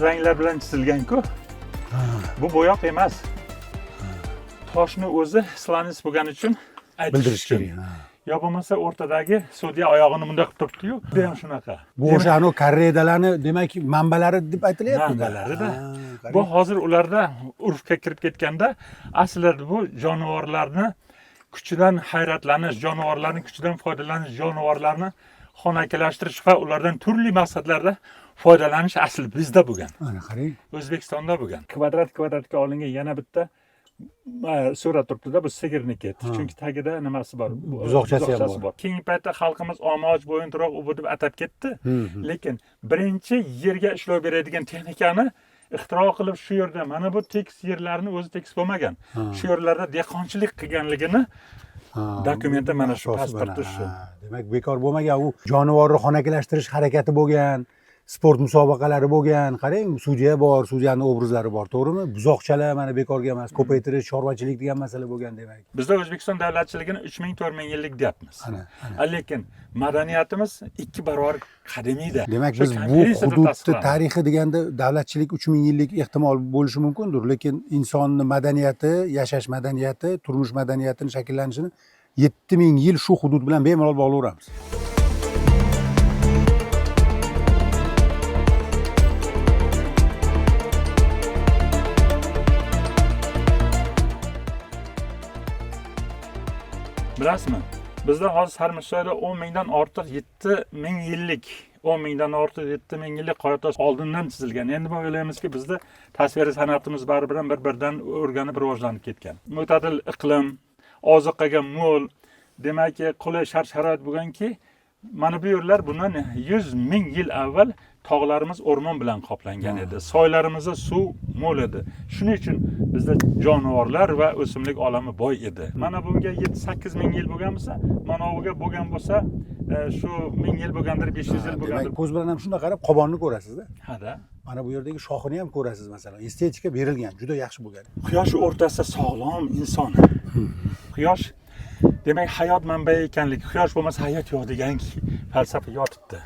ranglar bilan chizilgan-ku. Bu bo'yoq emas. Toshni o'zi slanis bo'lgani uchun bildirish kerak. Yo bo'lmasa o'rtadagi sudya oyog'ini bunday qilib turibdi-yu, bu ham shunaqa. Bu o'sha anu korridalarni, demak, manbalari deb aytilyapti. Manbalarida. Bu hozir ularda urfga kirib ketganda, aslida bu jonivorlarni kuchidan hayratlanish, jonivorlarning kuchidan foydalanish, jonivorlarni xonakilashtirish va ulardan turli maqsadlarda foydalanish asli bizda bo'lgan. Mana qarang. O'zbekistonda bo'lgan. Kvadratga olingan yana bitta surat turibdi-da, bu sigirniki. Chunki tagida nimasi bor? Buzoqchasi ham bor. Keyingi paytda xalqimiz omoch, bo'yinturoq u deb atab ketdi. Lekin birinchi yerga ishlov beradigan texnikani ixtiro qilib shu yerda, mana bu tekis yerlarni o'zi tekis bo'lmagan. Shu yerlarda dehqonchilik qilganligini dokumenti mana shu, pasporti shu. Demak, bekor bo'lmagan, u jonivorni xonakilashtirish harakati bo'lgan, sport musobaqalari bo'lgan. Qarang, sudya bor, sudyaning obrazlari bor, to'g'rimi? Buzoqchalar mana bekorga emas, ko'paytirish, chorvachilik degan masala bo'lgan demak. Bizda O'zbekiston davlatchiligini 3000-4000 yillik deyapmiz. Lekin madaniyatimiz 2 barobar qadimiyda. Demak, biz bu hududni tarixi deganda davlatchilik 3000 yillik ehtimol bo'lishi mumkindir, lekin insonning madaniyati, yashash madaniyati, turmush madaniyatining shakllanishini 7000 yil shu hudud bilan bemalol bog'layveramiz. Bilasizmi? Bizda hozir Sarmishsoyda 10 mingdan ortiq 7000 yillik 10 mingdan ortiq 7000 yillik qoyatosh oldindan chizilgan. Endi biz o'ylaymizki, bizda tasviriy san'atimiz bari-bilan bir-biridan o'rganib rivojlanib ketgan. Mo'tadil iqlim, oziqaga mo'l, demak, qulay shart-sharoit bo'lganki, mana bu yerlar bundan 100 ming yil avval tog'larimiz o'rmon bilan qoplangan edi. Soylarimizda suv mo'l edi. Shuning uchun bizda jonivorlar va o'simlik olami boy edi. Mana bunga 7-8 ming yil bo'lgan bo'lsa, mana buga bo'lgan bo'lsa, shu 1000 yil bo'lgandir, 500 yil bo'lgandir. Demak, ko'z bilan ham shunday qarab, qobonni ko'rasiz-da. Ha-da. Mana bu yerdagi shoxini ham ko'rasiz, masalan. Estetika berilgan, juda yaxshi bo'lgan. Quyosh o'rtasida sog'lom inson. Quyosh demak hayot manbai ekanligi, quyosh bo'lmasa hayot yo'q degan falsafa yotibdi.